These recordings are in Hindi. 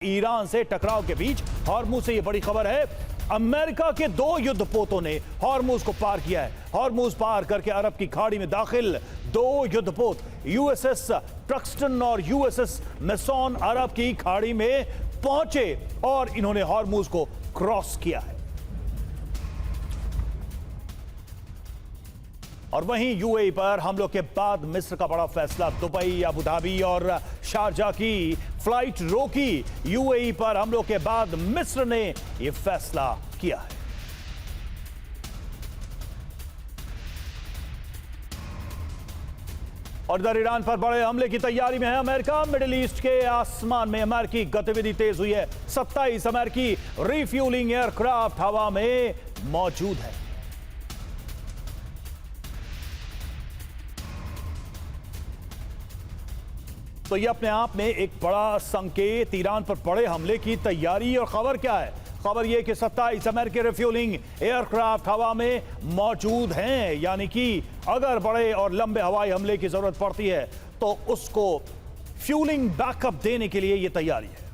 ईरान से टकराव के बीच हॉर्मुज से यह बड़ी खबर है। अमेरिका के दो युद्धपोतों ने हॉर्मुज को पार किया है। हॉर्मुज पार करके अरब की खाड़ी में दाखिल दो युद्धपोत यूएसएस ट्रक्सटन और यूएसएस मैसॉन अरब की खाड़ी में पहुंचे और इन्होंने हॉर्मुज को क्रॉस किया है। और वहीं यूएई पर हमलों के बाद मिस्र का बड़ा फैसला। दुबई, अबू धाबी और शारजा की फ्लाइट रोकी। यूएई पर हमलों के बाद मिस्र ने यह फैसला किया है। और इधर ईरान पर बड़े हमले की तैयारी में है अमेरिका। मिडिल ईस्ट के आसमान में अमेरिकी गतिविधि तेज हुई है। 27 अमेरिकी रिफ्यूलिंग एयरक्राफ्ट हवा में मौजूद है। तो ये अपने आप में एक बड़ा संकेत, ईरान पर बड़े हमले की तैयारी। और खबर क्या है? खबर ये कि 27 अमेरिकी रिफ्यूलिंग एयरक्राफ्ट हवा में मौजूद हैं, यानी कि अगर बड़े और लंबे हवाई हमले की जरूरत पड़ती है तो उसको फ्यूलिंग बैकअप देने के लिए यह तैयारी है।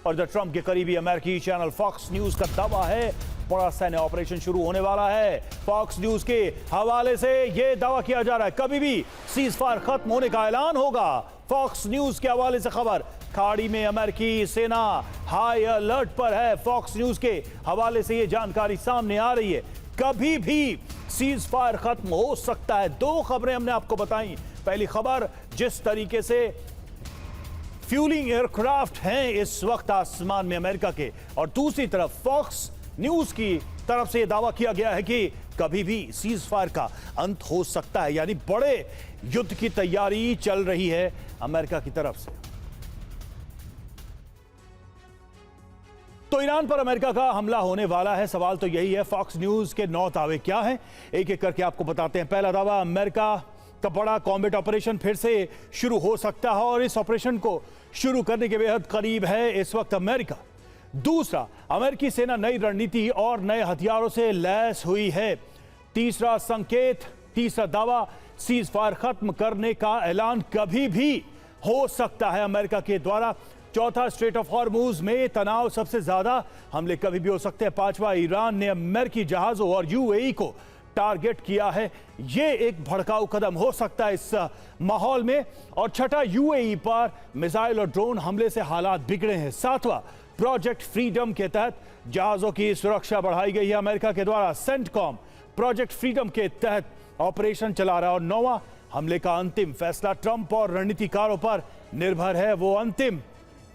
और जब ट्रंप के करीबी अमेरिकी चैनल फॉक्स न्यूज का दावा है बड़ा सैन्य ऑपरेशन शुरू होने वाला है। फॉक्स न्यूज के हवाले से यह दावा किया जा रहा है कभी भी सीज फायर खत्म होने का ऐलान होगा। फॉक्स न्यूज के हवाले से खबर, खाड़ी में अमेरिकी सेना हाई अलर्ट पर है। फॉक्स न्यूज के हवाले से यह जानकारी सामने आ रही है कभी भी सीज फायर खत्म हो सकता है। दो खबरें हमने आपको बताई। पहली खबर, जिस तरीके से फ्यूलिंग एयरक्राफ्ट हैं इस वक्त आसमान में अमेरिका के, और दूसरी तरफ फॉक्स न्यूज की तरफ से यह दावा किया गया है कि कभी भी सीज फायर का अंत हो सकता है, यानी बड़े युद्ध की तैयारी चल रही है अमेरिका की तरफ से। तो ईरान पर अमेरिका का हमला होने वाला है। सवाल तो यही है, फॉक्स न्यूज के 9 दावे क्या हैं, एक एक करके आपको बताते हैं। पहला दावा, अमेरिका का बड़ा कॉम्बैट ऑपरेशन फिर से शुरू हो सकता है और इस ऑपरेशन को शुरू करने के बेहद करीब है इस वक्त अमेरिका। दूसरा, अमेरिकी सेना नई रणनीति और नए हथियारों से लैस हुई है। तीसरा संकेत, तीसरा दावा, सीज फायर खत्म करने का ऐलान कभी भी हो सकता है अमेरिका के द्वारा। चौथा, स्ट्रेट ऑफ हॉर्मुज में तनाव सबसे ज्यादा हमले कभी भी हो सकते हैं। पांचवा, ईरान ने अमेरिकी जहाजों और यूएई को टारगेट किया है, यह एक भड़काऊ कदम हो सकता है इस माहौल में। और छठा, यूएई पर मिसाइल और ड्रोन हमले से हालात बिगड़े हैं। सातवां, प्रोजेक्ट फ्रीडम के तहत जहाजों की सुरक्षा बढ़ाई गई है अमेरिका के द्वारा। सेंटकॉम प्रोजेक्ट फ्रीडम के तहत ऑपरेशन चला रहा है। और नौवां, हमले का अंतिम फैसला ट्रंप और रणनीतिकारों पर निर्भर है। वो अंतिम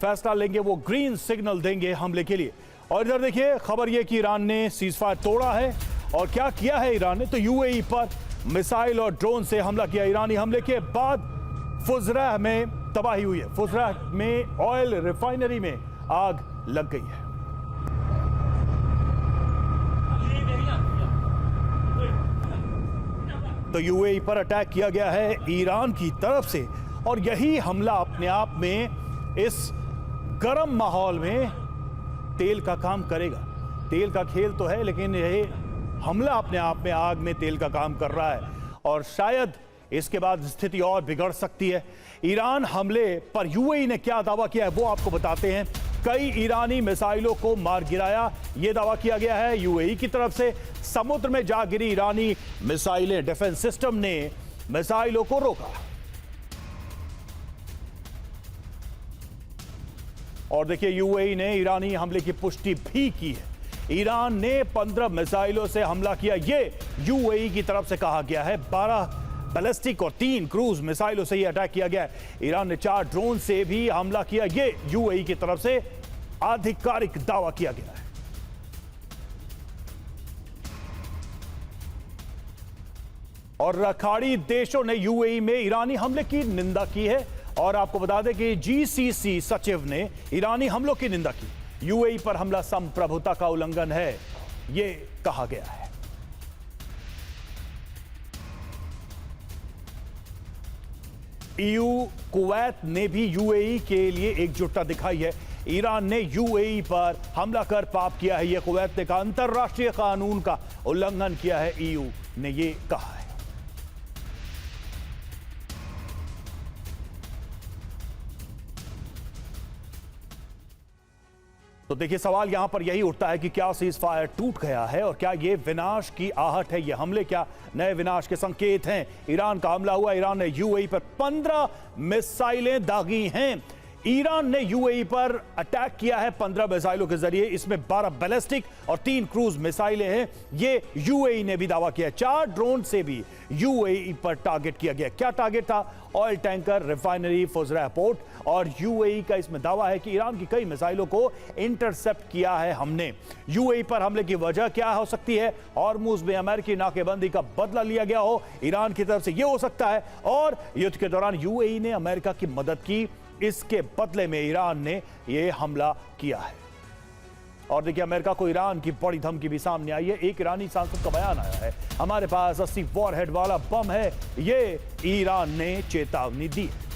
फैसला लेंगे, वो ग्रीन सिग्नल देंगे हमले के लिए। और इधर देखिए खबर यह कि ईरान ने सीज फायर तोड़ा है। और क्या किया है ईरान ने? तो यूएई पर मिसाइल और ड्रोन से हमला किया। ईरानी हमले के बाद फुजरा में तबाही हुई है। फुजरा में ऑयल रिफाइनरी में आग लग गई है। तो यूएई पर अटैक किया गया है ईरान की तरफ से, और यही हमला अपने आप में इस गर्म माहौल में तेल का काम करेगा। तेल का खेल तो है, लेकिन यह हमला अपने आप में आग में तेल का काम कर रहा है और शायद इसके बाद स्थिति और बिगड़ सकती है। ईरान हमले पर यूएई ने क्या दावा किया है वो आपको बताते हैं। कई ईरानी मिसाइलों को मार गिराया, यह दावा किया गया है यूएई की तरफ से। समुद्र में जा गिरी ईरानी मिसाइलें, डिफेंस सिस्टम ने मिसाइलों को रोका। और देखिए यूएई ने ईरानी हमले की पुष्टि भी की है। ईरान ने 15 मिसाइलों से हमला किया, यह यूएई की तरफ से कहा गया है। 12 बैलिस्टिक और 3 क्रूज मिसाइलों से यह अटैक किया गया है। ईरान ने 4 ड्रोन से भी हमला किया, यह यूएई की तरफ से आधिकारिक दावा किया गया है। और खाड़ी देशों ने यूएई में ईरानी हमले की निंदा की है। और आपको बता दें कि जीसीसी सचिव ने ईरानी हमलों की निंदा की। यूएई पर हमला संप्रभुता का उल्लंघन है, यह कहा गया है। ईयू, कुवैत ने भी यूएई के लिए एकजुटता दिखाई है। ईरान ने यूएई पर हमला कर पाप किया है, यह कुवैत ने कहा। अंतर्राष्ट्रीय कानून का उल्लंघन किया है, ईयू ने यह कहा है। तो देखिए सवाल यहां पर यही उठता है कि क्या सीज फायर टूट गया है और क्या ये विनाश की आहट है, ये हमले क्या नए विनाश के संकेत हैं। ईरान का हमला हुआ, ईरान ने यूएई पर 15 मिसाइलें दागी हैं। ईरान ने यूएई पर अटैक किया है 15 मिसाइलों के जरिए, इसमें 12 बैलिस्टिक और 3 क्रूज मिसाइलें हैं। ये यूएई ने भी दावा किया। 4 ड्रोन से भी यूएई पर टारगेट किया गया। क्या टारगेट था? Oil tanker, refinery, Fujairah port. और यूएई का इसमें दावा है कि ईरान की कई मिसाइलों को इंटरसेप्ट किया है हमने। यूएई पर हमले की वजह क्या हो सकती है? हॉर्मुज में अमेरिकी नाकेबंदी का बदला लिया गया हो ईरान की तरफ से, यह हो सकता है। और युद्ध के दौरान यूएई ने अमेरिका की मदद की, इसके बदले में ईरान ने यह हमला किया है। और देखिए अमेरिका को ईरान की बड़ी धमकी भी सामने आई है। एक ईरानी सांसद का बयान आया है, हमारे पास 80 वॉरहेड वाला बम है, ये ईरान ने चेतावनी दी है।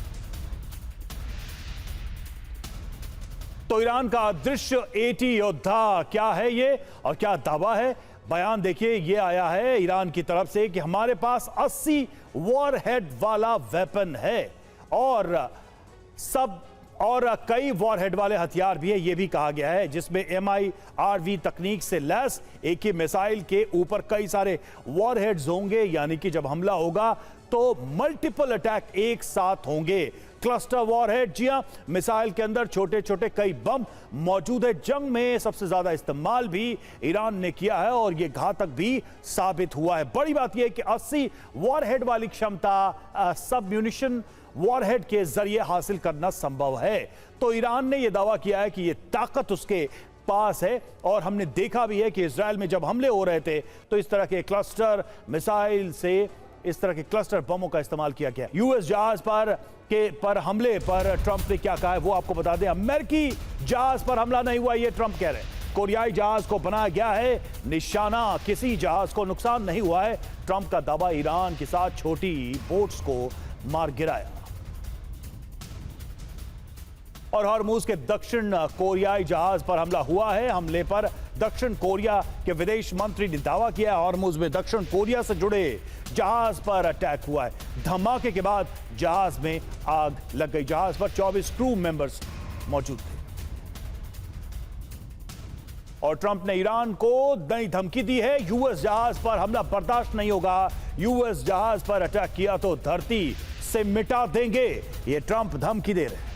तो ईरान का अदृश्य 80 योद्धा क्या है ये और क्या दावा है? बयान देखिए, ये आया है ईरान की तरफ से कि हमारे पास 80 वॉरहेड वाला वेपन है और कई वॉरहेड वाले हथियार भी है, यह भी कहा गया है, जिसमें MIRV तकनीक से लैस एक ही मिसाइल के ऊपर कई सारे वॉरहेड्स होंगे, यानी कि जब हमला होगा तो मल्टीपल अटैक एक साथ होंगे। क्लस्टर वॉरहेड, जी हां, मिसाइल के अंदर छोटे छोटे कई बम मौजूद है। जंग में सबसे ज्यादा इस्तेमाल भी ईरान ने किया है और यह घातक भी साबित हुआ है। बड़ी बात यह है कि 80 वॉरहेड वाली क्षमता सब म्यूनिशन वॉरहेड के जरिए हासिल करना संभव है। तो ईरान ने यह दावा किया है कि यह ताकत उसके पास है। और हमने देखा भी है कि इजराइल में जब हमले हो रहे थे तो इस तरह के क्लस्टर मिसाइल से, इस तरह के क्लस्टर बमों का इस्तेमाल किया गया। यूएस जहाज पर हमले पर ट्रंप ने क्या कहा है वो आपको बता दें। अमेरिकी जहाज पर हमला नहीं हुआ, ये ट्रंप कह रहे हैं। कोरियाई जहाज को बनाया गया है निशाना, किसी जहाज को नुकसान नहीं हुआ है। ट्रंप का दावा, ईरान के साथ छोटी बोट्स को मार गिराया। और हॉर्मुज के दक्षिण कोरियाई जहाज पर हमला हुआ है। हमले पर दक्षिण कोरिया के विदेश मंत्री ने दावा किया है हॉर्मुज में दक्षिण कोरिया से जुड़े जहाज पर अटैक हुआ है। धमाके के बाद जहाज में आग लग गई। जहाज पर 24 क्रू मेंबर्स मौजूद थे। और ट्रंप ने ईरान को नई धमकी दी है, यूएस जहाज पर हमला बर्दाश्त नहीं होगा। यूएस जहाज पर अटैक किया तो धरती से मिटा देंगे, ये ट्रंप धमकी दे रहे हैं।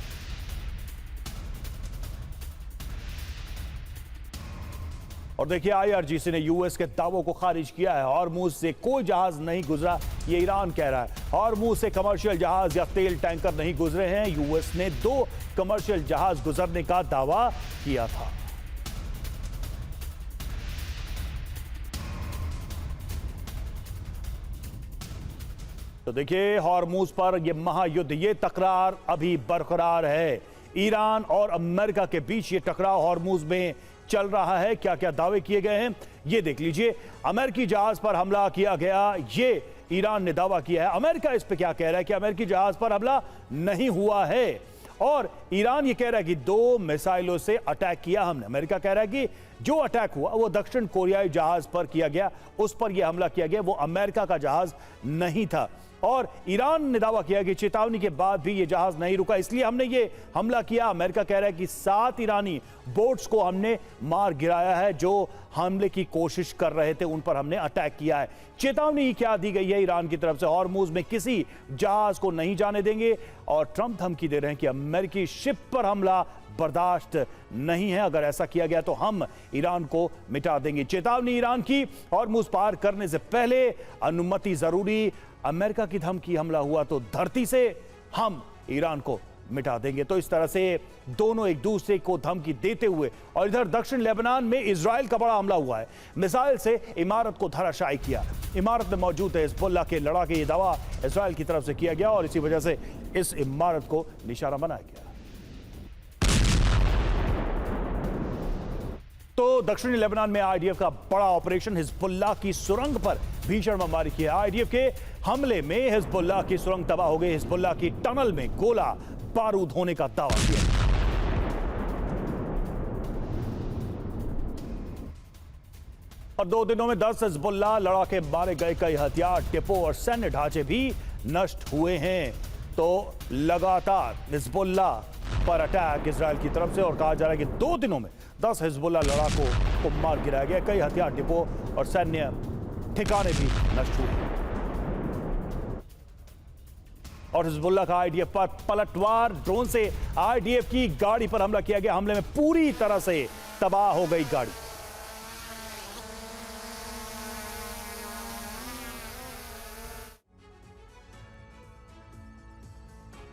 और देखिए IRGC ने यूएस के दावों को खारिज किया है। हॉर्मुज से कोई जहाज नहीं गुजरा, ये ईरान कह रहा है। हॉर्मुज से कमर्शियल जहाज या तेल टैंकर नहीं गुजरे हैं। यूएस ने 2 कमर्शियल जहाज गुजरने का दावा किया था। तो देखिए हॉर्मुज पर यह महायुद्ध, ये तकरार अभी बरकरार है। ईरान और अमेरिका के बीच ये टकराव हॉर्मुज में चल रहा है। क्या क्या दावे किए गए हैं ये देख लीजिए। अमेरिकी जहाज पर हमला किया गया, ये ईरान ने दावा किया है। अमेरिका इस पे क्या कह रहा है कि अमेरिकी जहाज पर हमला नहीं हुआ है। और ईरान ये कह रहा है कि 2 मिसाइलों से अटैक किया हमने। अमेरिका कह रहा है कि जो अटैक हुआ वो दक्षिण कोरियाई जहाज पर किया गया, उस पर यह हमला किया गया, वो अमेरिका का जहाज नहीं था। और ईरान ने दावा किया कि चेतावनी के बाद भी यह जहाज नहीं रुका, इसलिए हमने ये हमला किया। अमेरिका कह रहा है कि 7 ईरानी बोट्स को हमने मार गिराया है जो हमले की कोशिश कर रहे थे, उन पर हमने अटैक किया है। चेतावनी क्या दी गई है ईरान की तरफ से? हॉर्मुज में किसी जहाज को नहीं जाने देंगे। और ट्रंप धमकी दे रहे हैं कि अमेरिकी शिप पर हमला बर्दाश्त नहीं है, अगर ऐसा किया गया तो हम ईरान को मिटा देंगे। चेतावनी ईरान की, हॉर्मुज पार करने से पहले अनुमति जरूरी। अमेरिका की धमकी, हमला हुआ तो धरती से हम ईरान को मिटा देंगे। तो इस तरह से दोनों एक दूसरे को धमकी देते हुए, और इधर दक्षिण लेबनान में इजराइल का बड़ा हमला हुआ है। मिसाइल से इमारत को धराशायी किया। इमारत में मौजूद है हिजबुल्लाह के लड़ाके, ये दावा इजराइल की तरफ से किया गया और इसी वजह से इस इमारत को निशाना बनाया गया। तो दक्षिणी लेबनान में आईडीएफ का बड़ा ऑपरेशन, हिजबुल्लाह की सुरंग पर भीषण बमबारी की है। आईडीएफ के हमले में हिजबुल्लाह की सुरंग तबाह हो गई। हिजबुल्लाह की टनल में गोला बारूद होने का दावा किया। और 2 दिनों में 10 हिजबुल्लाह लड़ाके मारे गए। कई हथियार, डिपो और सैन्य ढांचे भी नष्ट हुए हैं। तो लगातार हिजबुल्लाह पर अटैक इजराइल की तरफ से और कहा जा रहा है कि 2 दिनों में 10 हिजबुल्लाह लड़ाकों को मार गिराया गया। कई हथियार डिपो और सैन्य ठिकाने भी नष्ट हुए और हिजबुल्लाह का आईडीएफ पर पलटवार ड्रोन से आईडीएफ की गाड़ी पर हमला किया गया। हमले में पूरी तरह से तबाह हो गई गाड़ी।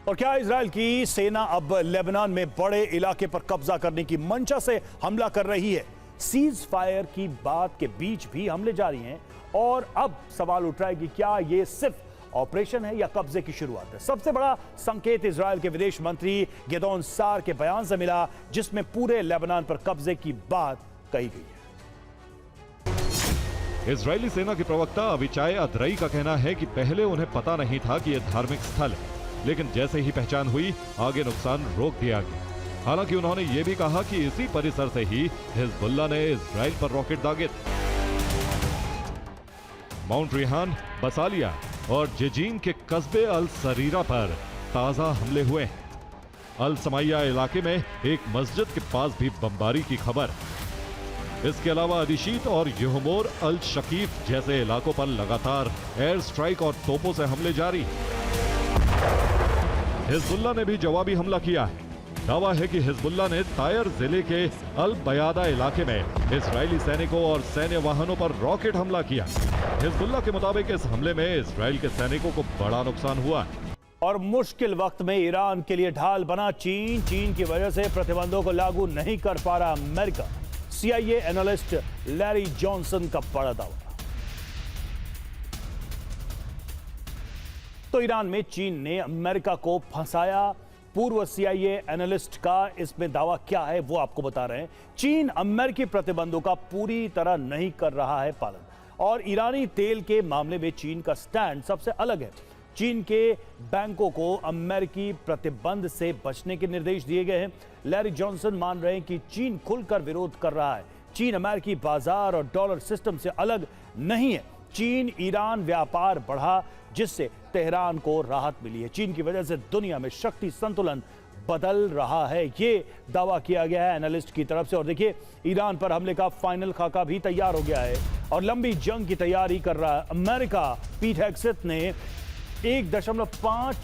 और क्या इजराइल की सेना अब लेबनान में बड़े इलाके पर कब्जा करने की मंशा से हमला कर रही है? सीज फायर की बात के बीच भी हमले जारी हैं और अब सवाल उठ रहा है कि क्या यह सिर्फ ऑपरेशन है या कब्जे की शुरुआत है? सबसे बड़ा संकेत इजराइल के विदेश मंत्री गिदोन सार के बयान से मिला, जिसमें पूरे लेबनान पर कब्जे की बात कही गई है। इजरायली सेना के प्रवक्ता अविचाय अदरई का कहना है कि पहले उन्हें पता नहीं था कि यह धार्मिक स्थल है, लेकिन जैसे ही पहचान हुई आगे नुकसान रोक दिया गया। हालांकि उन्होंने ये भी कहा कि इसी परिसर से ही हिजबुल्लाह ने इजराइल पर रॉकेट दागे थे। माउंट रिहान, बसालिया और जेजीन के कस्बे अल सरीरा पर ताजा हमले हुए हैं। अल समाइया इलाके में एक मस्जिद के पास भी बमबारी की खबर। इसके अलावा अदिशीत और यहमोर अल शकीफ जैसे इलाकों पर लगातार एयर स्ट्राइक और तोपों से हमले जारी। हिजबुल्लाह ने भी जवाबी हमला किया है। दावा है कि हिजबुल्लाह ने तायर जिले के अल बयादा इलाके में इजरायली सैनिकों और सैन्य वाहनों पर रॉकेट हमला किया। हिजबुल्लाह के मुताबिक इस हमले में इजरायल के सैनिकों को बड़ा नुकसान हुआ। और मुश्किल वक्त में ईरान के लिए ढाल बना चीन की वजह से प्रतिबंधों को लागू नहीं कर पा रहा America. CIA analyst Larry Johnson का बड़ा दावा। तो ईरान में चीन ने अमेरिका को फंसाया। पूर्व CIA एनालिस्ट का इसमें दावा क्या है वो आपको बता रहे हैं। चीन अमेरिकी प्रतिबंधों का पूरी तरह नहीं कर रहा है पालन और ईरानी तेल के मामले में चीन का स्टैंड सबसे अलग है। चीन के बैंकों को अमेरिकी प्रतिबंध से बचने के निर्देश दिए गए हैं। लैरी जॉनसन मान रहे हैं कि चीन खुलकर विरोध कर रहा है। चीन अमेरिकी बाजार और डॉलर सिस्टम से अलग नहीं है। चीन ईरान व्यापार बढ़ा, जिससे तेहरान को राहत मिली है। चीन की वजह से दुनिया में शक्ति संतुलन बदल रहा है, ये दावा किया गया है एनालिस्ट की तरफ से। और देखिए, ईरान पर हमले का फाइनल खाका भी तैयार हो गया है और लंबी जंग की तैयारी कर रहा है अमेरिका। पीट हेग्सेथ ने $1.5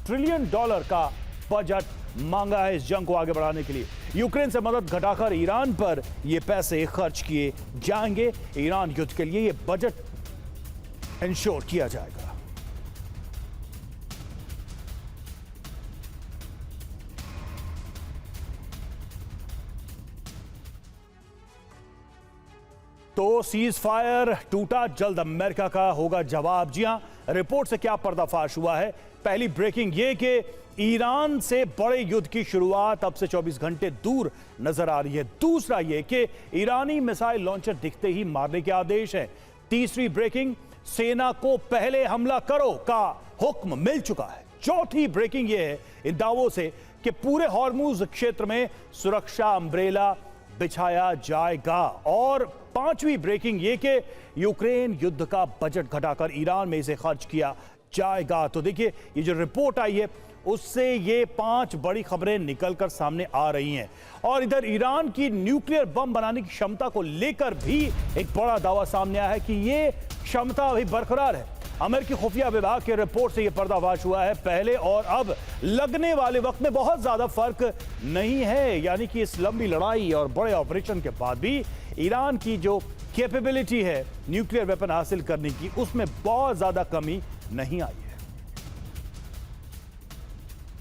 ट्रिलियन का बजट मांगा है इस जंग को आगे बढ़ाने के लिए। यूक्रेन से मदद घटाकर ईरान पर ये पैसे खर्च किए जाएंगे। ईरान युद्ध के लिए ये बजट इंश्योर किया जाएगा। तो सीज फायर टूटा, जल्द अमेरिका का होगा जवाब। जी हां, रिपोर्ट से क्या पर्दाफाश हुआ है? पहली ब्रेकिंग ये कि ईरान से बड़े युद्ध की शुरुआत अब से 24 घंटे दूर नजर आ रही है। दूसरा ये कि ईरानी मिसाइल लॉन्चर दिखते ही मारने के आदेश है। तीसरी ब्रेकिंग, सेना को पहले हमला करो का हुक्म मिल चुका है। चौथी ब्रेकिंग ये है इन दावों से कि पूरे हॉर्मुज क्षेत्र में सुरक्षा अम्ब्रेला बिछाया जाएगा। और पांचवी ब्रेकिंग ये कि यूक्रेन युद्ध का बजट घटाकर ईरान में इसे खर्च किया जाएगा। तो देखिए, ये जो रिपोर्ट आई है उससे ये 5 बड़ी खबरें निकलकर सामने आ रही हैं। और इधर ईरान की न्यूक्लियर बम बनाने की क्षमता को लेकर भी एक बड़ा दावा सामने आया है कि ये क्षमता अभी बरकरार है। अमेरिकी खुफिया विभाग के रिपोर्ट से यह पर्दाफाश हुआ है। पहले और अब लगने वाले वक्त में बहुत ज्यादा फर्क नहीं है, यानी कि इस लंबी लड़ाई और बड़े ऑपरेशन के बाद भी ईरान की जो कैपेबिलिटी है न्यूक्लियर वेपन हासिल करने की, उसमें बहुत ज्यादा कमी नहीं आई है।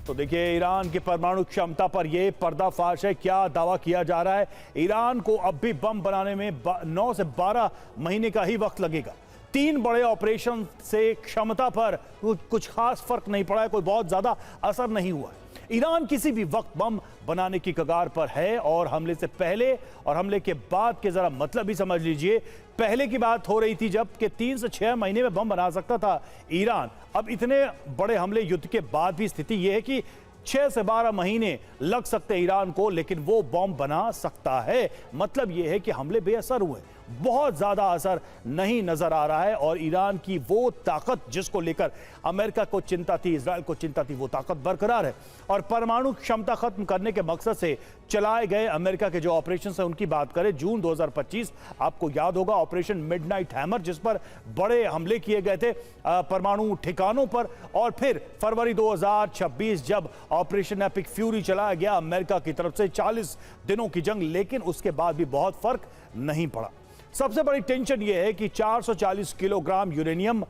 तो देखिए, ईरान की परमाणु क्षमता पर यह पर्दाफाश है। क्या दावा किया जा रहा है? ईरान को अब भी बम बनाने में 9 से 12 महीने का ही वक्त लगेगा। 3 बड़े ऑपरेशन से क्षमता पर कुछ खास फर्क नहीं पड़ा है, कोई बहुत ज्यादा असर नहीं हुआ है। ईरान किसी भी वक्त बम बनाने की कगार पर है और हमले से पहले और हमले के बाद के जरा मतलब भी समझ लीजिए। पहले की बात हो रही थी जब कि 3 से 6 महीने में बम बना सकता था ईरान। अब इतने बड़े हमले युद्ध के बाद भी स्थिति यह है कि 6 से 12 महीने लग सकते ईरान को, लेकिन वो बम बना सकता है। मतलब यह है कि हमले बेअसर हुए, बहुत ज्यादा असर नहीं नजर आ रहा है और ईरान की वो ताकत जिसको लेकर अमेरिका को चिंता थी, इजराइल को चिंता थी, वो ताकत बरकरार है। और परमाणु क्षमता खत्म करने के मकसद से चलाए गए अमेरिका के जो ऑपरेशन है उनकी बात करें, जून 2025, आपको याद होगा ऑपरेशन मिडनाइट हैमर, जिस पर बड़े हमले किए गए थे परमाणु ठिकानों पर, और फिर फरवरी 2026 जब ऑपरेशन एपिक फ्यूरी चलाया गया अमेरिका की तरफ से, 40 दिनों की जंग, लेकिन उसके बाद भी बहुत फर्क नहीं पड़ा। सबसे बड़ी टेंशन यह है कि 440 किलोग्राम यूरेनियम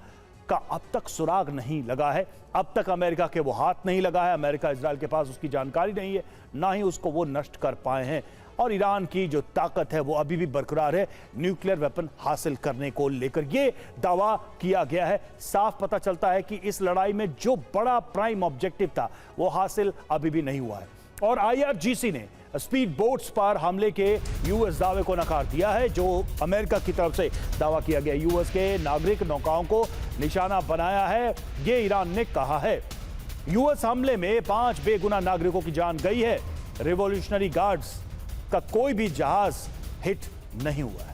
का अब तक सुराग नहीं लगा है, अब तक अमेरिका के वो हाथ नहीं लगा है, अमेरिका इजराइल के पास उसकी जानकारी नहीं है, ना ही उसको वो नष्ट कर पाए हैं। और ईरान की जो ताकत है वो अभी भी बरकरार है न्यूक्लियर वेपन हासिल करने को लेकर, ये दावा किया गया है। साफ पता चलता है कि इस लड़ाई में जो बड़ा प्राइम ऑब्जेक्टिव था वो हासिल अभी भी नहीं हुआ है। और IRGC ने स्पीड बोट्स पर हमले के यूएस दावे को नकार दिया है, जो अमेरिका की तरफ से दावा किया गया। यूएस के नागरिक नौकाओं को निशाना बनाया है, ये ईरान ने कहा है। यूएस हमले में 5 बेगुनाह नागरिकों की जान गई है। रिवॉल्यूशनरी गार्ड्स का कोई भी जहाज हिट नहीं हुआ है।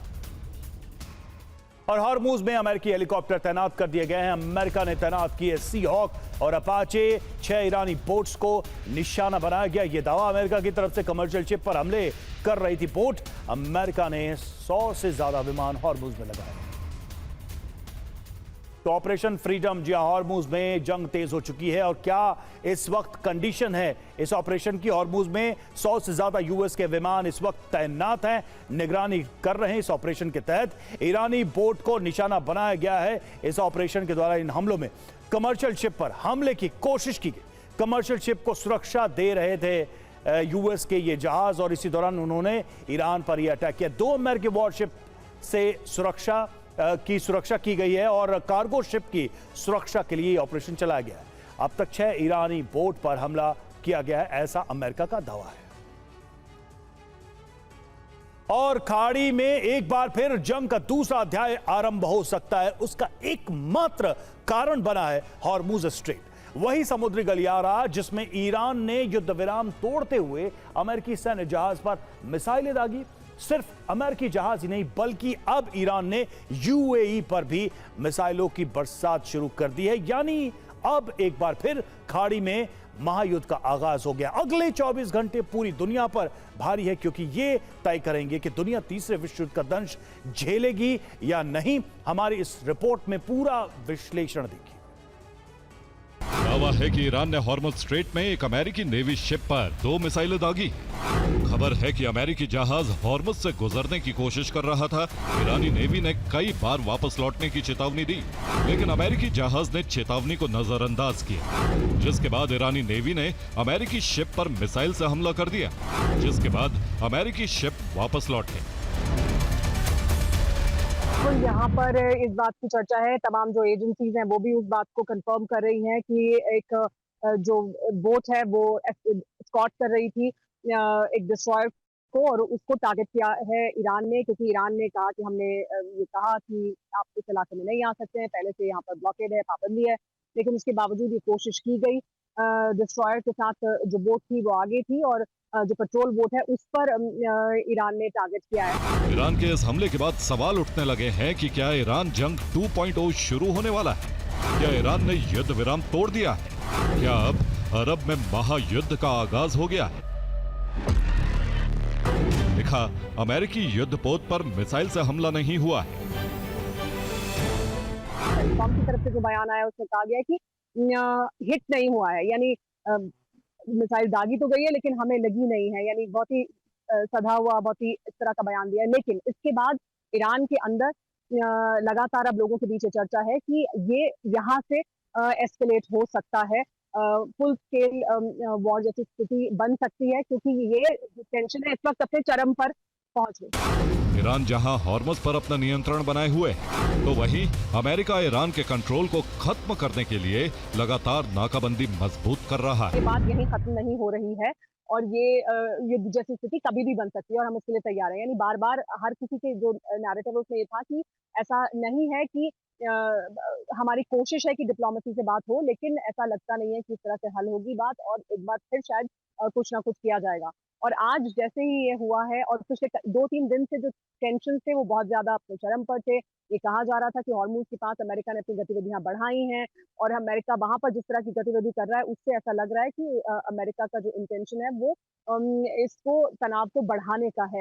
और हॉर्मुज में अमेरिकी हेलीकॉप्टर तैनात कर दिए गए हैं। अमेरिका ने तैनात किए सी हॉक और अपाचे, 6 ईरानी बोट्स को निशाना बनाया गया। यह दावा अमेरिका की तरफ से कमर्शियल शिप पर हमले कर रही थी बोट। अमेरिका ने 100 से ज्यादा विमान हॉर्मुज में लगाए। तो ऑपरेशन फ्रीडम, जी हॉर्मुज में जंग तेज हो चुकी है। और क्या इस वक्त कंडीशन है इस ऑपरेशन की? हॉर्मुज में 100 से ज्यादा यूएस के विमान इस वक्त तैनात हैं, निगरानी कर रहे हैं। इस ऑपरेशन के तहत ईरानी बोट को निशाना बनाया गया है। इस ऑपरेशन के द्वारा इन हमलों में कमर्शियल शिप पर हमले की कोशिश की गई। कमर्शियल शिप को सुरक्षा दे रहे थे यूएस के ये जहाज, और इसी दौरान उन्होंने ईरान पर यह अटैक किया। 2 अमेरिकी वॉरशिप से सुरक्षा की गई है और कार्गो शिप की सुरक्षा के लिए ऑपरेशन चलाया गया है। अब तक 6 ईरानी बोट पर हमला किया गया है, ऐसा अमेरिका का दावा है। और खाड़ी में एक बार फिर जंग का दूसरा अध्याय आरंभ हो सकता है। उसका एकमात्र कारण बना है हॉर्मुज स्ट्रेट, वही समुद्री गलियारा जिसमें ईरान ने युद्ध विराम तोड़ते हुए अमेरिकी सैन्य जहाज पर मिसाइलें दागी। सिर्फ अमेरिकी जहाज ही नहीं बल्कि अब ईरान ने यूएई पर भी मिसाइलों की बरसात शुरू कर दी है। यानी अब एक बार फिर खाड़ी में महायुद्ध का आगाज हो गया। अगले 24 घंटे पूरी दुनिया पर भारी है, क्योंकि ये तय करेंगे कि दुनिया तीसरे विश्व युद्ध का दंश झेलेगी या नहीं। हमारी इस रिपोर्ट में पूरा विश्लेषण देखिए। दावा है कि ईरान ने हॉर्मुज स्ट्रेट में एक अमेरिकी नेवी शिप पर 2 मिसाइलें दागी। खबर है कि अमेरिकी जहाज हॉर्मुज से गुजरने की कोशिश कर रहा था। ईरानी नेवी ने कई बार वापस लौटने की चेतावनी दी, लेकिन अमेरिकी जहाज ने चेतावनी को नजरअंदाज किया, जिसके बाद ईरानी नेवी ने अमेरिकी शिप पर मिसाइल से हमला कर दिया, जिसके बाद अमेरिकी शिप वापस लौटे। तो यहाँ पर इस बात की चर्चा है, तमाम जो एजेंसीज हैं वो भी उस बात को कंफर्म कर रही हैं कि एक जो बोट है वो स्कॉट कर रही थी एक डिस्ट्रॉयर को, और उसको टारगेट किया है ईरान ने, क्योंकि ईरान ने कहा कि हमने ये कहा कि आप इस इलाके में नहीं आ सकते हैं, पहले से यहाँ पर ब्लॉकेड है, पाबंदी है, लेकिन उसके बावजूद ये कोशिश की गई। डिस्ट्रॉयर के साथ जो बोट थी वो आगे थी, और जो पेट्रोल बोट है उस पर ईरान ने टारगेट किया है। ईरान के इस हमले के बाद सवाल उठने लगे हैं कि क्या ईरान जंग 2.0 शुरू होने वाला है? क्या ईरान ने युद्ध विराम तोड़ दिया है? क्या अब अरब में महायुद्ध का आगाज हो गया है? लिखा, अमेरिकी युद्धपोत पर मिसाइल से हमला नहीं हुआ है। सेंटकॉम की तरफ से जो बयान आया उसमें कहा गया है कि हिट नहीं हुआ है, यानी मिसाइल दागी तो गई है लेकिन हमें लगी नहीं है, यानी बहुत ही सधा हुआ, बहुत ही इस तरह का बयान दिया है। लेकिन इसके बाद ईरान के अंदर लगातार अब लोगों के बीच चर्चा है कि ये यहाँ से एस्केलेट हो सकता है, फुल स्केल वॉर जैसी स्थिति बन सकती है, क्योंकि ये टेंशन है इस वक्त अपने चरम पर पहुंच गई। ईरान जहां हॉर्मुज पर अपना नियंत्रण बनाए हुए है, तो वहीं अमेरिका ईरान के कंट्रोल को खत्म करने के लिए लगातार नाकाबंदी मजबूत कर रहा है। ये बात यहीं खत्म नहीं हो रही है और ये युद्ध जैसी स्थिति कभी भी बन सकती है और हम इसके लिए तैयार हैं। यानी बार बार हर किसी के जो नैरेटिव उसमें ये था कि ऐसा नहीं है कि हमारी कोशिश है कि डिप्लोमेसी से बात हो, लेकिन ऐसा लगता नहीं है कि इस तरह से हल होगी बात और एक बार फिर शायद कुछ ना कुछ किया जाएगा। और आज जैसे ही ये हुआ है और पिछले 2-3 दिन से जो टेंशन थे वो बहुत ज़्यादा अपने चरम पर थे। ये कहा जा रहा था कि हॉर्मुज़ के पास अमेरिका ने अपनी गतिविधियाँ बढ़ाई हैं और अमेरिका वहाँ पर जिस तरह की गतिविधि कर रहा है उससे ऐसा लग रहा है कि अमेरिका का जो इंटेंशन है वो इसको तनाव को बढ़ाने का है।